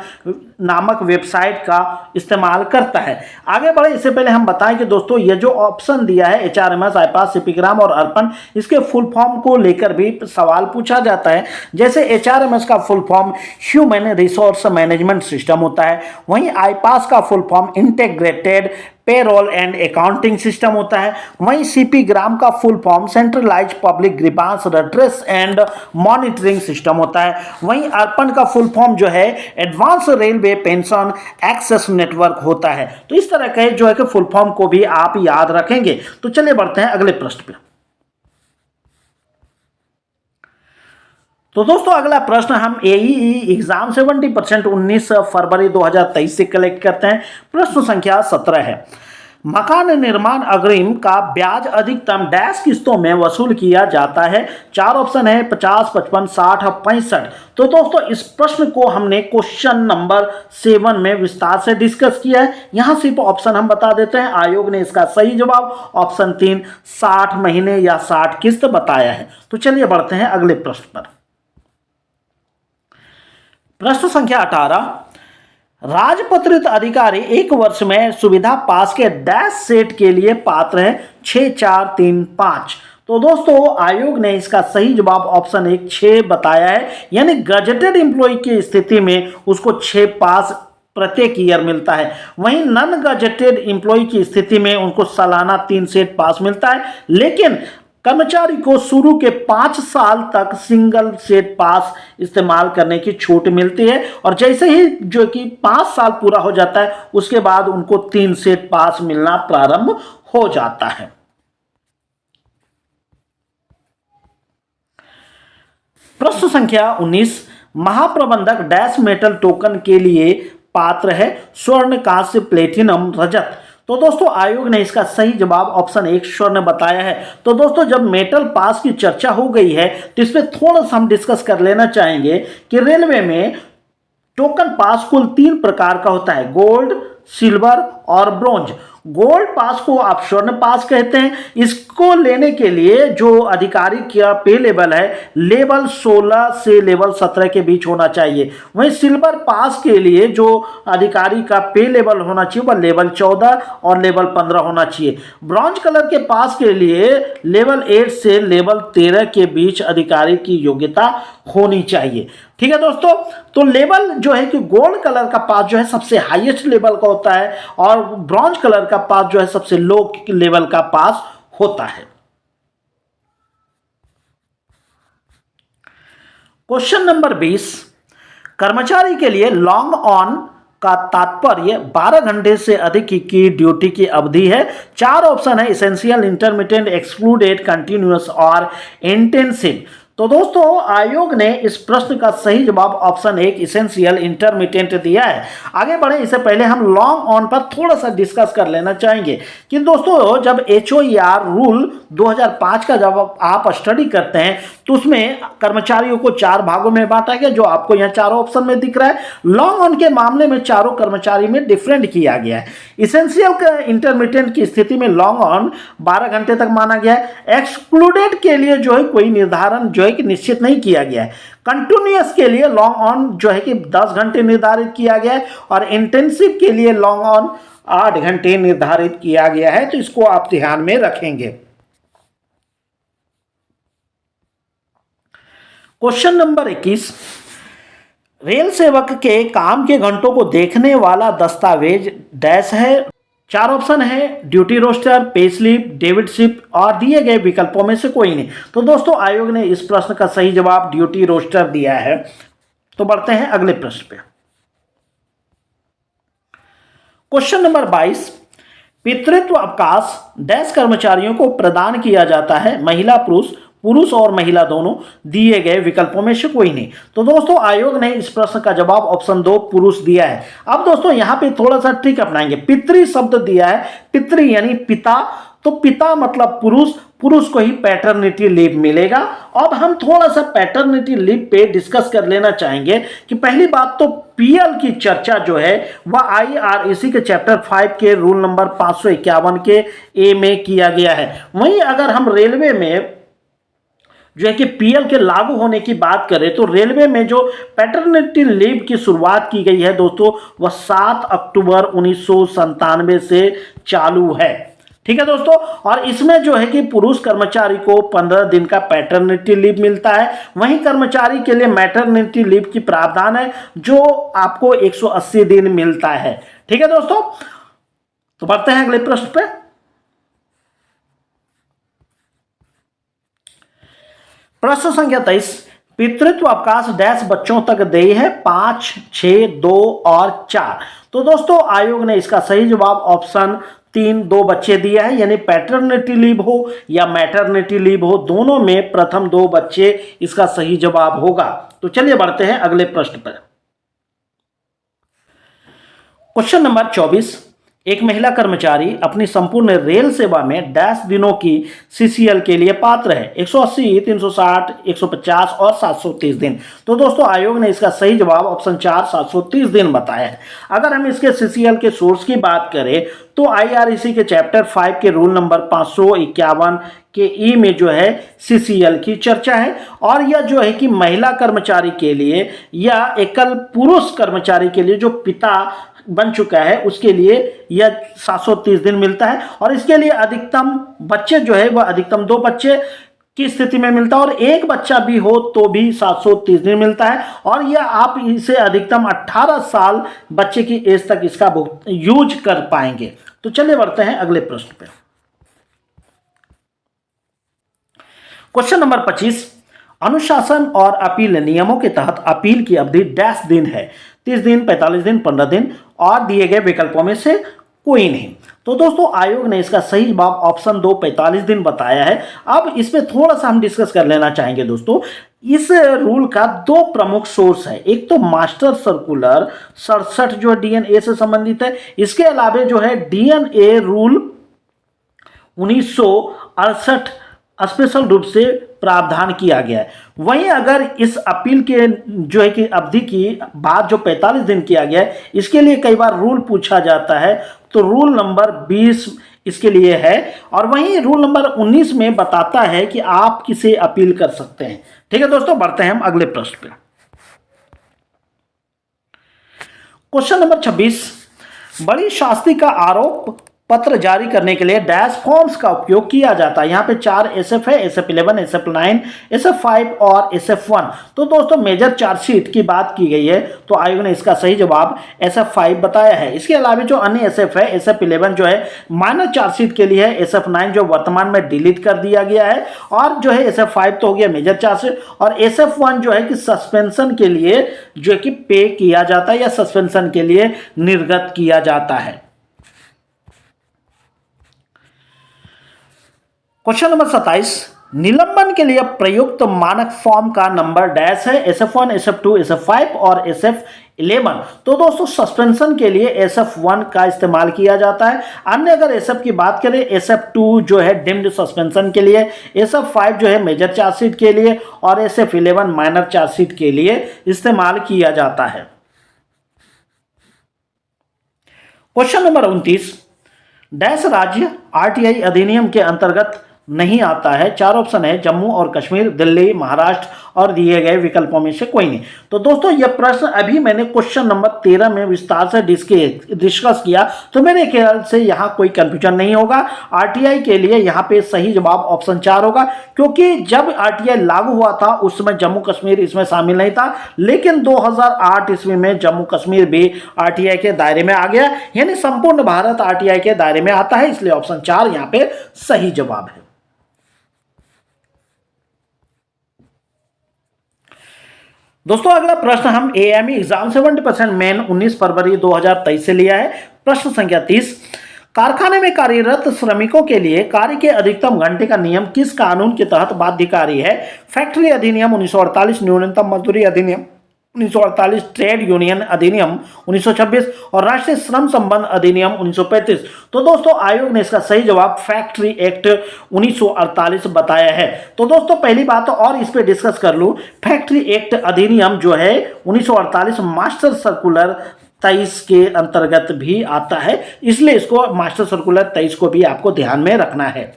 नामक वेबसाइट का इस्तेमाल करता है। आगे बढ़े इससे पहले हम बताएं कि दोस्तों ये जो ऑप्शन दिया है एचआरएमएस, आईपास, सिपीग्राम और अर्पण, इसके फुल फॉर्म को लेकर भी सवाल पूछा जाता है। जैसे एचआरएमएस का full form human resource management system होता है, वहीं आईपास का full form integrated payroll and accounting system होता है, वहीं सिपीग्राम का full form centralize public grievance redress and monitoring system होता है, वहीं अर्पण का फुल फॉर्म जो है advance railway pension access network होता है। तो इस तरह के जो है कि फुल फॉर्म को भी आप याद रखेंगे। तो चलिए बढ़ते हैं अगले प्रश्न पे। तो दोस्तों अगला प्रश्न हम एईई एग्जाम 70% 19 फरवरी 2023 से कलेक्ट करते हैं। प्रश्न संख्या 17 है, मकान निर्माण अग्रिम का ब्याज अधिकतम डैश किस्तों में वसूल किया जाता है। 4 ऑप्शन है, 50, 55, 60 और 65। तो दोस्तों इस प्रश्न को हमने क्वेश्चन नंबर 7 में विस्तार से डिस्कस किया है। यहां सिर्फ ऑप्शन हम बता देते हैं। आयोग ने इसका सही जवाब ऑप्शन 3 60 महीने या 60 किस्त बताया है। तो चलिए बढ़ते हैं अगले प्रश्न पर। प्रश्न संख्या 18, राजपत्रित अधिकारी 1 वर्ष में सुविधा पास के डैश सेट के लिए पात्र है। 6, 4, 3, 5। तो दोस्तों आयोग ने इसका सही जवाब ऑप्शन 1 6 बताया है, यानी गजेटेड एम्प्लॉय की स्थिति में उसको 6 पास प्रत्येक ईयर मिलता है। वहीं नॉन गजेटेड एम्प्लॉय की स्थिति में उनको सालाना 3 सेट पास मिलता है, लेकिन कर्मचारी को शुरू के 5 साल तक सिंगल सेट पास इस्तेमाल करने की छूट मिलती है, और जैसे ही जो कि 5 साल पूरा हो जाता है उसके बाद उनको 3 सेट पास मिलना प्रारंभ हो जाता है। प्रश्न संख्या 19, महाप्रबंधक डैश मेटल टोकन के लिए पात्र है। स्वर्ण, कांस्य, प्लेटिनम, रजत। तो दोस्तों आयोग ने इसका सही जवाब ऑप्शन 1 स्वर्ण बताया है। तो दोस्तों जब मेटल पास की चर्चा हो गई है तो इसमें थोड़ा सा हम डिस्कस कर लेना चाहेंगे कि रेलवे में टोकन पास कुल 3 प्रकार का होता है, गोल्ड, सिल्वर और ब्रॉन्ज। गोल्ड पास को आप स्वर्ण पास कहते हैं। इसको लेने के लिए जो अधिकारी का पे लेवल है, लेवल 16 से लेवल 17 के बीच होना चाहिए। वहीं सिल्वर पास के लिए जो अधिकारी का पे लेवल होना चाहिए वह लेवल 14 और लेवल 15 होना चाहिए। ब्रॉन्ज कलर के पास के लिए लेवल 8 से लेवल 13 के बीच अधिकारी की योग्यता होनी चाहिए। ठीक है दोस्तों, तो लेवल जो है कि गोल्ड कलर का पास जो है सबसे हाईएस्ट लेवल का होता है और ब्रॉन्ज कलर का पास जो है सबसे लो लेवल का पास होता है। क्वेश्चन नंबर 20, कर्मचारी के लिए लॉन्ग ऑन का तात्पर्य 12 घंटे से अधिक की ड्यूटी की अवधि है। 4 ऑप्शन है, इसेंशियल, इंटरमीडिएट, एक्सक्लूडेड, कंटिन्यूअस और इंटेंसिव। तो दोस्तों आयोग ने इस प्रश्न का सही जवाब ऑप्शन 1 इसेंशियल इंटरमीडिएट दिया है। आगे बढ़े इससे पहले हम लॉन्ग ऑन पर थोड़ा सा डिस्कस कर लेना चाहेंगे कि दोस्तों जब HOER रूल 2005 का जब आप स्टडी करते हैं तो उसमें कर्मचारियों को 4 भागों में बांटा गया, जो आपको यहाँ चारों ऑप्शन में दिख रहा है। लॉन्ग ऑन के मामले में चारों कर्मचारी में डिफरेंट किया गया है। इसेंशियल इंटरमीडिएट की स्थिति में लॉन्ग ऑन 12 घंटे तक माना गया है। एक्सक्लूडेड के लिए जो है कोई निर्धारण जो है कि निश्चित नहीं किया गया है। कंटिन्यूअस के लिए लॉन्ग ऑन जो है कि 10 घंटे निर्धारित किया गया है और इंटेंसिव के लिए लॉन्ग ऑन 8 घंटे निर्धारित किया गया है। तो इसको आप ध्यान में रखेंगे। क्वेश्चन नंबर 21, रेल सेवक के काम के घंटों को देखने वाला दस्तावेज डैश है। 4 ऑप्शन है, duty roster, pay slip, debit slip और दिए गए विकल्पों में से कोई नहीं। तो दोस्तों आयोग ने इस प्रश्न का सही जवाब ड्यूटी रोस्टर दिया है। तो बढ़ते हैं अगले प्रश्न पे। क्वेश्चन नंबर 22, पितृत्व अवकाश डैश कर्मचारियों को प्रदान किया जाता है, महिला पुरुष, पुरुष और महिला दोनों, दिए गए विकल्पों में से कोई नहीं। तो दोस्तों आयोग ने इस प्रश्न का जवाब ऑप्शन 2 पुरुष दिया है। अब दोस्तों यहां पे थोड़ा सा ट्रिक अपनाएंगे। पितृ शब्द दिया है, पितृ यानी पिता, तो पिता मतलब पुरुष, पुरुष को ही पैटर्निटी लीव मिलेगा। अब हम थोड़ा सा पैटर्निटी लीव पे डिस्कस कर लेना चाहेंगे कि पहली बात तो पीएल की चर्चा जो है वह IRAC के चैप्टर 5 के रूल नंबर 551 के ए में किया गया है। वहीं अगर हम रेलवे में जो है कि पीएल के लागू होने की बात करें तो रेलवे में जो पैटर्निटी लीव की शुरुआत की गई है दोस्तों वह 7 अक्टूबर 1997 से चालू है। ठीक है दोस्तों, और इसमें जो है कि पुरुष कर्मचारी को 15 दिन का पैटर्निटी लीव मिलता है। वहीं कर्मचारी के लिए मैटरनिटी लीव की प्रावधान है जो आपको 180 दिन मिलता है। ठीक है दोस्तों, तो बढ़ते हैं अगले प्रश्न पे। प्रश्न संख्या 23, पितृत्व अवकाश डैश बच्चों तक देय है, 5, 6, 2 और 4। तो दोस्तों आयोग ने इसका सही जवाब ऑप्शन 3 2 बच्चे दिया है, यानी पैटर्निटी लीव हो या मैटरनिटी लीव हो, दोनों में प्रथम 2 बच्चे इसका सही जवाब होगा। तो चलिए बढ़ते हैं अगले प्रश्न पर। क्वेश्चन नंबर 24, एक महिला कर्मचारी अपनी संपूर्ण रेल सेवा में डैश दिनों की CCL के लिए पात्र है, 180, 360, 150 और 730 दिन। तो दोस्तों आयोग ने इसका सही जवाब ऑप्शन 4 730 दिन बताया है। अगर हम इसके CCL के सोर्स की बात करें तो IRAC के चैप्टर 5 के रूल नंबर 551 के ई में जो है CCL की चर्चा है और यह जो है कि महिला कर्मचारी के लिए या एकल पुरुष कर्मचारी के लिए जो पिता बन चुका है उसके लिए यह 730 दिन मिलता है और इसके लिए अधिकतम बच्चे जो है वह अधिकतम 2 बच्चे की स्थिति में मिलता है और 1 बच्चा भी हो तो भी 730 दिन मिलता है और यह आप इसे अधिकतम 18 साल बच्चे की एज तक इसका यूज कर पाएंगे। तो चलिए बढ़ते हैं अगले प्रश्न पे। क्वेश्चन नंबर 25, अनुशासन और अपील नियमों के तहत अपील की अवधि डैश दिन है, 30 दिन, 45 दिन, 15 दिन और दिए गए विकल्पों में से कोई नहीं। तो दोस्तों आयोग ने इसका सही जवाब ऑप्शन 2 45 दिन बताया है। अब इसमें थोड़ा सा हम डिस्कस कर लेना चाहेंगे दोस्तों। इस रूल का 2 प्रमुख सोर्स है, एक तो मास्टर सर्कुलर 67 जो DNA से संबंधित है, इसके अलावा जो है DNA रूल 1968 स्पेशल रूप से प्रावधान किया गया है। वहीं अगर इस अपील के जो है कि अवधि की बात जो 45 दिन किया गया है, इसके लिए कई बार रूल पूछा जाता है, तो रूल नंबर 20 इसके लिए है। और वहीं रूल नंबर 19 में बताता है कि आप किसे अपील कर सकते हैं। ठीक है दोस्तों, बढ़ते हैं हम अगले प्रश्न पे। क्वेश्चन नंबर 26, बड़ी शास्ति का आरोप पत्र जारी करने के लिए डैश फॉर्म्स का उपयोग किया जाता है। यहाँ पे 4 SF है, SF11, SF9, SF5 और SF1। तो दोस्तों मेजर चार्जशीट की बात की गई है, तो आयोग ने इसका सही जवाब SF5 बताया है। इसके अलावा जो अन्य SF है, SF11 जो है माइनर चार्जशीट के लिए है, SF9 जो वर्तमान में डिलीट कर दिया गया है, और जो है SF5 तो हो गया मेजर चार्जशीट, और SF1 जो है कि सस्पेंशन के लिए जो है कि पे किया जाता है या सस्पेंशन के लिए निर्गत किया जाता है। क्वेश्चन नंबर 27, निलंबन के लिए प्रयुक्त मानक फॉर्म का नंबर डैश है, SF1, SF2, SF5 और SF11। तो दोस्तों सस्पेंशन के लिए SF1 का इस्तेमाल किया जाता है। अन्य अगर SF की बात करें, SF2 जो है डिम्ड सस्पेंशन के लिए, SF5 जो है मेजर चार्जशीट के लिए, और SF11 माइनर चार्जशीट के लिए इस्तेमाल किया जाता है। क्वेश्चन नंबर 29, डैश राज्य RTI अधिनियम के अंतर्गत नहीं आता है। 4 ऑप्शन है, जम्मू और कश्मीर, दिल्ली, महाराष्ट्र, और दिए गए विकल्पों में से कोई नहीं। तो दोस्तों यह प्रश्न अभी मैंने क्वेश्चन नंबर 13 में विस्तार से डिस्कस किया, तो मेरे ख्याल से यहाँ कोई कंफ्यूजन नहीं होगा। RTI के लिए यहाँ पे सही जवाब ऑप्शन 4 होगा, क्योंकि जब RTI लागू हुआ था उस समय जम्मू कश्मीर इसमें शामिल नहीं था, लेकिन 2008 ईस्वी में जम्मू कश्मीर भी RTI के दायरे में आ गया, यानी संपूर्ण भारत RTI के दायरे में आता है, इसलिए ऑप्शन 4 यहाँ पे सही जवाब है। दोस्तों अगला प्रश्न हम AIME एग्जाम 70% मेन 19 फरवरी 2023 से लिया है। प्रश्न संख्या 30, कारखाने में कार्यरत श्रमिकों के लिए कार्य के अधिकतम घंटे का नियम किस कानून के तहत बाध्यकारी है? फैक्ट्री अधिनियम 1948, न्यूनतम मजदूरी अधिनियम 1948, ट्रेड यूनियन अधिनियम 1926 और राष्ट्रीय श्रम संबंध अधिनियम 1935। तो दोस्तों आयोग ने इसका सही जवाब फैक्ट्री एक्ट 1948 बताया है। तो दोस्तों पहली बात और इस पे डिस्कस कर लूं, फैक्ट्री एक्ट अधिनियम जो है 1948 मास्टर सर्कुलर 23 के अंतर्गत भी आता है, इसलिए इसको मास्टर सर्कुलर 23 को भी आपको ध्यान में रखना है।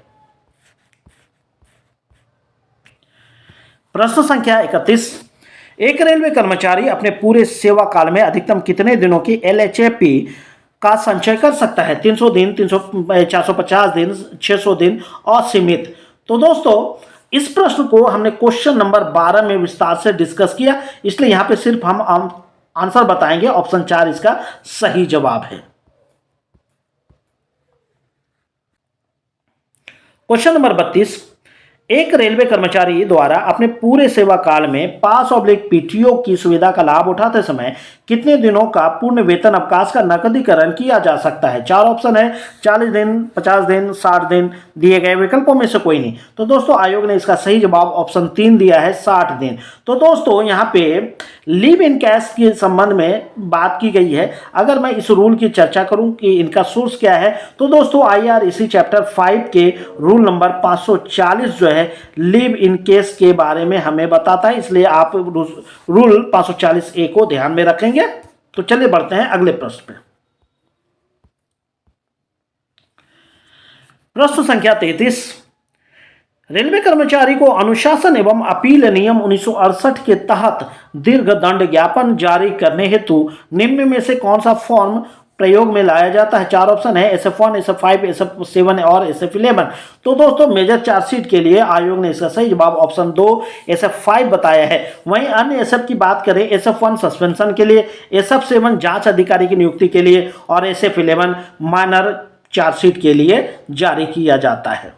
प्रश्न संख्या 31, एक रेलवे कर्मचारी अपने पूरे सेवा काल में अधिकतम कितने दिनों की LHAP का संचय कर सकता है? 300 दिन, 450 दिन, 600 दिन और सीमित। तो दोस्तों इस प्रश्न को हमने क्वेश्चन नंबर 12 में विस्तार से डिस्कस किया, इसलिए यहां पे सिर्फ हम आंसर बताएंगे। ऑप्शन 4 इसका सही जवाब है। क्वेश्चन नंबर 32, एक रेलवे कर्मचारी द्वारा अपने पूरे सेवा काल में पास/PTO की सुविधा का लाभ उठाते समय कितने दिनों का पूर्ण वेतन अवकाश का नकदीकरण किया जा सकता है? 4 ऑप्शन है, 40 दिन, 50 दिन, 60 दिन, दिए गए विकल्पों में से कोई नहीं। तो दोस्तों आयोग ने इसका सही जवाब ऑप्शन 3 दिया है, 60 दिन। तो दोस्तों यहाँ पे लीव इन कैश के संबंध में बात की गई है। अगर मैं इस रूल की चर्चा करूं कि इनका सोर्स क्या है, तो दोस्तों IREC चैप्टर 5 के रूल नंबर 540 जो है लिव इन केस के बारे में हमें बताता है, इसलिए आप रूल 540A को ध्यान में रखेंगे। तो चलिए बढ़ते हैं अगले प्रश्न पे। प्रश्न संख्या 33, रेलवे कर्मचारी को अनुशासन एवं अपील नियम 1968 के तहत दीर्घ दंड ज्ञापन जारी करने हेतु निम्न में से कौन सा फॉर्म प्रयोग में लाया जाता है? 4 ऑप्शन है, SF1, SF5, SF7 और SF11। तो दोस्तों मेजर चार्जशीट के लिए आयोग ने इसका सही जवाब ऑप्शन 2 SF5 बताया है। वहीं अन्य SF की बात करें, SF1 सस्पेंशन के लिए, SF7 जांच अधिकारी की नियुक्ति के लिए और SF11 माइनर चार्जशीट के लिए जारी किया जाता है।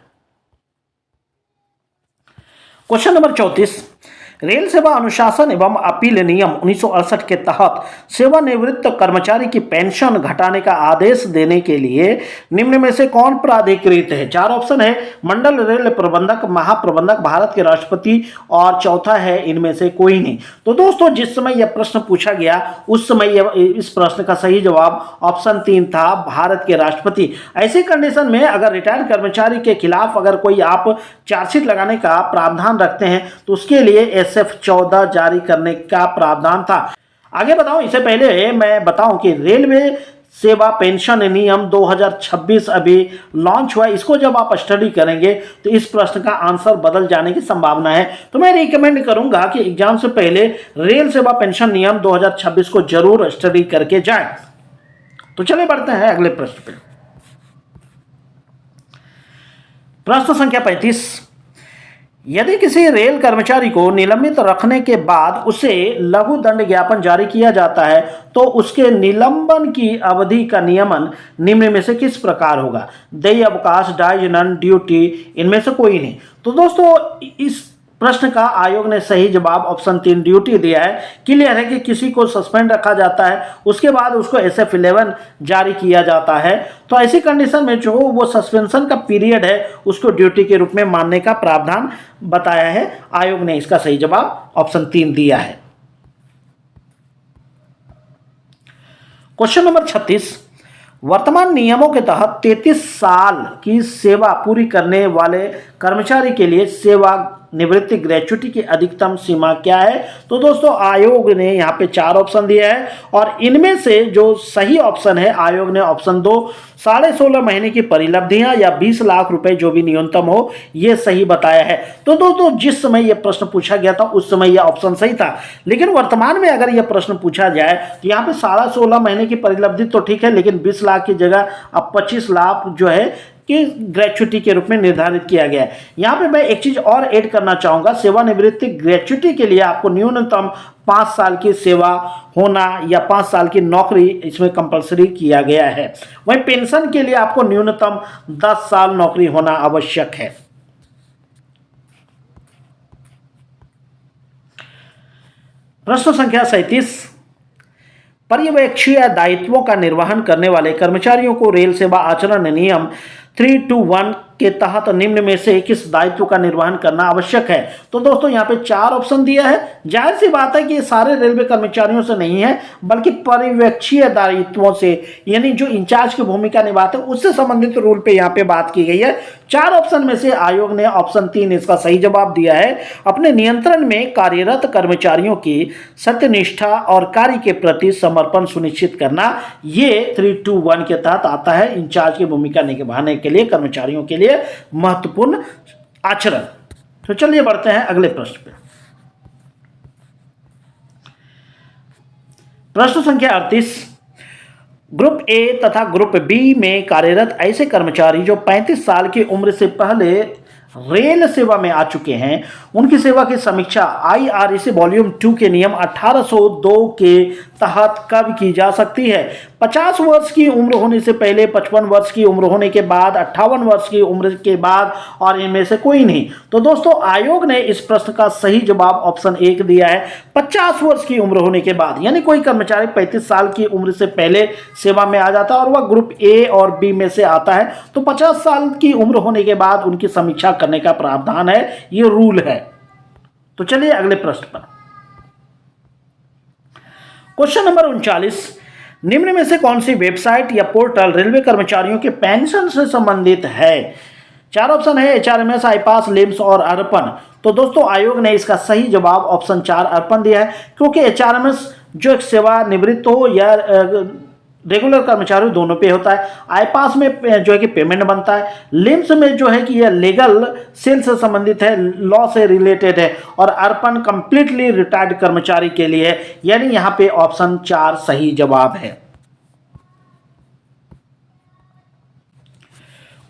क्वेश्चन नंबर 34, रेल सेवा अनुशासन एवं अपील नियम 1968 के तहत सेवानिवृत्त कर्मचारी की पेंशन घटाने का आदेश देने के लिए निम्न में से कौन प्राधिकृत है? चार ऑप्शन है, मंडल रेल प्रबंधक, महाप्रबंधक, भारत के राष्ट्रपति और चौथा है इनमें से कोई नहीं। तो दोस्तों जिस समय यह प्रश्न पूछा गया उस समय इस प्रश्न का सही जवाब ऑप्शन 3 था, भारत के राष्ट्रपति। ऐसी कंडीशन में अगर रिटायर्ड कर्मचारी के खिलाफ अगर कोई आप चार्जशीट लगाने का प्रावधान रखते हैं तो उसके लिए SF 14 जारी करने का प्रावधान था। आगे बताऊं इससे पहले मैं बताऊं कि रेलवे सेवा पेंशन नियम 2026 अभी लॉन्च हुआ है। इसको जब आप स्टडी करेंगे तो इस प्रश्न का आंसर बदल जाने की संभावना है। तो मैं रिकमेंड करूंगा कि एग्जाम से पहले रेल सेवा पेंशन नियम 2026 को जरूर स्टडी करके जाएं। तो चलिए बढ़ते हैं अगले प्रश्न पे। प्रश्न संख्या 35, यदि किसी रेल कर्मचारी को निलंबित रखने के बाद उसे लघु दंड ज्ञापन जारी किया जाता है तो उसके निलंबन की अवधि का नियमन निम्न में से किस प्रकार होगा? देय अवकाश, डाइज नॉन ड्यूटी, इनमें से कोई नहीं। तो दोस्तों इस प्रश्न का आयोग ने सही जवाब ऑप्शन 3 ड्यूटी दिया है। क्लियर है कि किसी को सस्पेंड रखा जाता है उसके बाद उसको SF 11 जारी किया जाता है, तो ऐसी कंडीशन में जो वो सस्पेंशन का पीरियड है उसको ड्यूटी के रूप में मानने का प्रावधान बताया है। आयोग ने इसका सही जवाब ऑप्शन 3 दिया है। क्वेश्चन नंबर 36, वर्तमान नियमों के तहत 33 साल की सेवा पूरी करने वाले कर्मचारी के लिए सेवा निवृत्ति ग्रेच्युटी की अधिकतम सीमा क्या है? तो दोस्तों आयोग ने यहाँ पे 4 ऑप्शन दिया है और इनमें से जो सही ऑप्शन है आयोग ने ऑप्शन 2 16.5 महीने की परिलब्धियां या 20 लाख रुपए जो भी न्यूनतम हो ये सही बताया है। तो दोस्तों जिस समय यह प्रश्न पूछा गया था उस समय यह ऑप्शन सही था, लेकिन वर्तमान में अगर यह प्रश्न पूछा जाए तो यहाँ पे 16.5 महीने की परिलब्धि तो ठीक है, लेकिन 20 लाख की जगह अब 25 लाख जो है कि ग्रेच्युटी के रूप में निर्धारित किया गया है। यहाँ पे मैं एक चीज और ऐड करना चाहूंगा, सेवानिवृत्ति ग्रेच्युटी के लिए आपको न्यूनतम 5 साल की सेवा होना या 5 साल की नौकरी इसमें कंपलसरी किया गया है। वहीं पेंशन के लिए आपको न्यूनतम 10 साल नौकरी होना आवश्यक है। प्रश्न संख्या 37, पर्यवेक्षीय दायित्वों का निर्वहन करने वाले कर्मचारियों को रेल सेवा आचरण नियम 321 के तहत निम्न में से किस दायित्व का निर्वहन करना आवश्यक है? तो दोस्तों यहाँ पे 4 ऑप्शन दिया है। जाहिर सी बात है कि ये सारे रेलवे कर्मचारियों से नहीं है बल्कि पर्यवेक्षीय दायित्वों से, यानी जो इंचार्ज की भूमिका निभाते हैं उससे संबंधित रूल पे यहाँ पे बात की गई है। 4 ऑप्शन में से आयोग ने ऑप्शन 3 इसका सही जवाब दिया है। अपने नियंत्रण में कार्यरत कर्मचारियों की सत्यनिष्ठा और कार्य के प्रति समर्पण सुनिश्चित करना, ये 321 के तहत आता है। इंचार्ज की भूमिका निभाने के लिए कर्मचारियों के लिए महत्वपूर्ण आचरण। तो चलिए बढ़ते हैं अगले प्रश्न पे। प्रश्न संख्या 38, ग्रुप ए तथा ग्रुप बी में कार्यरत ऐसे कर्मचारी जो 35 साल की उम्र से पहले रेल सेवा में आ चुके हैं उनकी सेवा की समीक्षा IREC वॉल्यूम 2 के नियम 1802 के तहत कब की जा सकती है? 50 वर्ष की उम्र होने से पहले, 55 वर्ष की उम्र होने के बाद, 58 वर्ष की उम्र के बाद और इनमें से कोई नहीं। तो दोस्तों आयोग ने इस प्रश्न का सही जवाब ऑप्शन 1 दिया है, 50 वर्ष की उम्र होने के बाद। यानी कोई कर्मचारी 35 साल की उम्र से पहले सेवा में आ जाता है और वह ग्रुप ए और बी में से आता है तो 50 साल की उम्र होने के बाद उनकी समीक्षा करने का प्रावधान है, ये रूल है। तो चलिए अगले प्रश्न पर। क्वेश्चन नंबर 39, निम्न में से कौन सी वेबसाइट या पोर्टल रेलवे कर्मचारियों के पेंशन से संबंधित है? 4 ऑप्शन है, HRMS, आईपास, लिम्स और अर्पण। तो दोस्तों आयोग ने इसका सही जवाब ऑप्शन 4 अर्पण दिया है, क्योंकि HRMS जो एक सेवानिवृत्त हो या रेगुलर कर्मचारी दोनों पे होता है। आईपास में जो है कि पेमेंट बनता है। लिम्स में जो है कि यह लीगल सेल से संबंधित है, लॉ से रिलेटेड है। और अर्पण कंप्लीटली रिटायर्ड कर्मचारी के लिए है। यानी यहाँ पे ऑप्शन 4 सही जवाब है।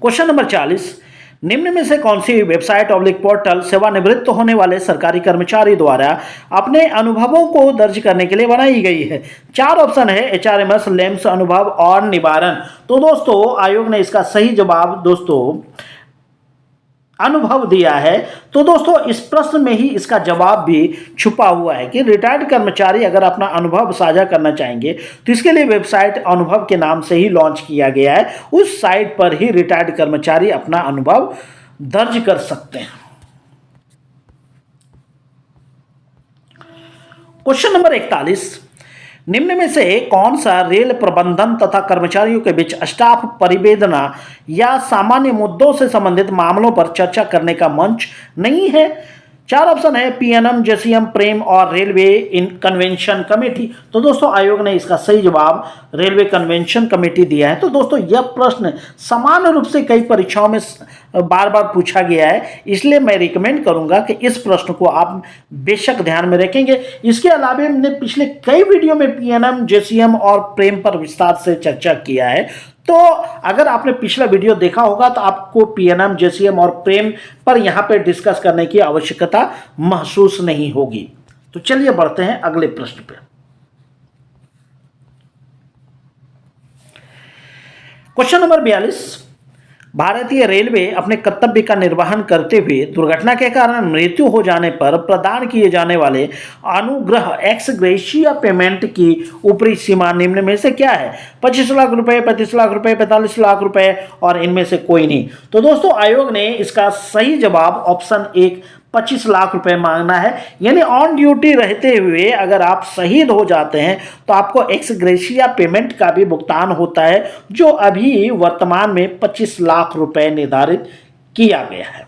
क्वेश्चन नंबर 40, निम्न में से कौन सी वेबसाइट ऑब्लिक पोर्टल सेवानिवृत्त होने वाले सरकारी कर्मचारी द्वारा अपने अनुभवों को दर्ज करने के लिए बनाई गई है? 4 ऑप्शन है, HRMS, लिम्स, अनुभव और निवारण। तो दोस्तों आयोग ने इसका सही जवाब दोस्तों अनुभव दिया है। तो दोस्तों इस प्रश्न में ही इसका जवाब भी छुपा हुआ है कि रिटायर्ड कर्मचारी अगर अपना अनुभव साझा करना चाहेंगे तो इसके लिए वेबसाइट अनुभव के नाम से ही लॉन्च किया गया है। उस साइट पर ही रिटायर्ड कर्मचारी अपना अनुभव दर्ज कर सकते हैं। क्वेश्चन नंबर 41, निम्न में से कौन सा रेल प्रबंधन तथा कर्मचारियों के बीच स्टाफ परिवेदना या सामान्य मुद्दों से संबंधित मामलों पर चर्चा करने का मंच नहीं है? 4 ऑप्शन है पीएनएम, जेसीएम, प्रेम और रेलवे इन कन्वेंशन कमेटी। तो दोस्तों आयोग ने इसका सही जवाब रेलवे कन्वेंशन कमेटी दिया है। तो दोस्तों यह प्रश्न समान रूप से कई परीक्षाओं में बार बार पूछा गया है, इसलिए मैं रिकमेंड करूंगा कि इस प्रश्न को आप बेशक ध्यान में रखेंगे। इसके अलावा हमने पिछले कई वीडियो में पीएनएम, जेसीएम और प्रेम पर विस्तार से चर्चा किया है। तो अगर आपने पिछला वीडियो देखा होगा तो आपको पीएनएम, जेसीएम और प्रेम पर यहां पे डिस्कस करने की आवश्यकता महसूस नहीं होगी। तो चलिए बढ़ते हैं अगले प्रश्न पे। क्वेश्चन नंबर 42, भारतीय रेलवे अपने कर्तव्य का निर्वहन करते हुए दुर्घटना के कारण मृत्यु हो जाने पर प्रदान किए जाने वाले अनुग्रह एक्स ग्रेशिया पेमेंट की ऊपरी सीमा निम्न में से क्या है? 25 लाख रुपए, 35 लाख रुपए, 45 लाख रुपए और इनमें से कोई नहीं। तो दोस्तों आयोग ने इसका सही जवाब ऑप्शन 1 25 लाख रुपए मांगना है। यानी ऑन ड्यूटी रहते हुए अगर आप शहीद हो जाते हैं तो आपको एक्स ग्रेशिया पेमेंट का भी भुगतान होता है, जो अभी वर्तमान में 25 लाख रुपए निर्धारित किया गया है।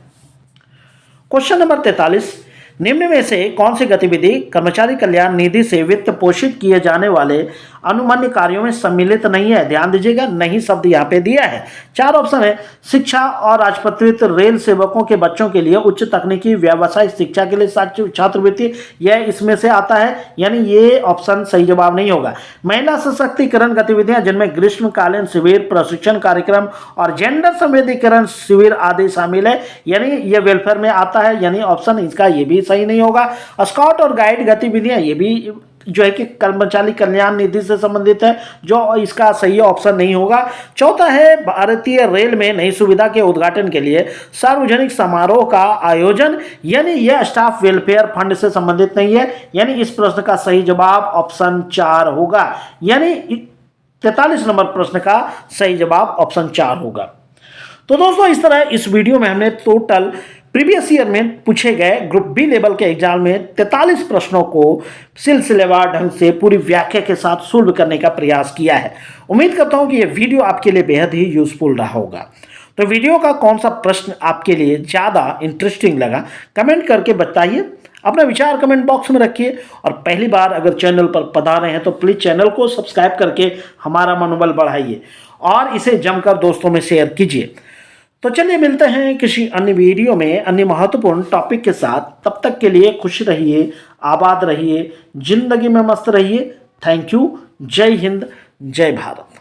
क्वेश्चन नंबर 43, निम्न में से कौन सी गतिविधि कर्मचारी कल्याण निधि से वित्त पोषित किए जाने वाले अनुमान्य कार्यों में सम्मिलित नहीं है? ध्यान दीजिएगा, नहीं शब्द यहाँ पे दिया है। 4 ऑप्शन है शिक्षा और राजपत्रित रेल सेवकों के बच्चों के लिए उच्च तकनीकी व्यावसायिक शिक्षा के लिए छात्रवृत्ति, यह इसमें से आता है, यानी ये ऑप्शन सही जवाब नहीं होगा। महिला सशक्तिकरण गतिविधियां जिनमें ग्रीष्मकालीन शिविर, प्रशिक्षण कार्यक्रम और जेंडर संवेदीकरण शिविर आदि शामिल है, यानी ये वेलफेयर में आता है, यानी ऑप्शन इसका ये भी सही नहीं होगा। स्काउट और गाइड गतिविधियां ये भी जो है कि कर्मचारी कल्याण निधि से संबंधित है, जो इसका सही ऑप्शन नहीं होगा। चौथा है भारतीय रेल में नई सुविधा के उद्घाटन के लिए सार्वजनिक समारोह का आयोजन, यानी यह स्टाफ वेलफेयर फंड से संबंधित नहीं है, यानी इस प्रश्न का सही जवाब ऑप्शन 4 होगा। यानी 43 नंबर प्रश्न का सही जवाब ऑप्शन 4 होगा। तो दोस्तों इस तरह इस वीडियो में हमने टोटल प्रीवियस ईयर में पूछे गए ग्रुप बी लेवल के एग्जाम में 43 प्रश्नों को सिलसिलेवार ढंग से पूरी व्याख्या के साथ सोल्व करने का प्रयास किया है। उम्मीद करता हूं कि यह वीडियो आपके लिए बेहद ही यूजफुल रहा होगा। तो वीडियो का कौन सा प्रश्न आपके लिए ज़्यादा इंटरेस्टिंग लगा कमेंट करके बताइए, अपना विचार कमेंट बॉक्स में रखिए। और पहली बार अगर चैनल पर पधारे हैं तो प्लीज़ चैनल को सब्सक्राइब करके हमारा मनोबल बढ़ाइए और इसे जमकर दोस्तों में शेयर कीजिए। तो चलिए मिलते हैं किसी अन्य वीडियो में अन्य महत्वपूर्ण टॉपिक के साथ। तब तक के लिए खुश रहिए, आबाद रहिए, जिंदगी में मस्त रहिए। Thank you. जय हिंद, जय भारत।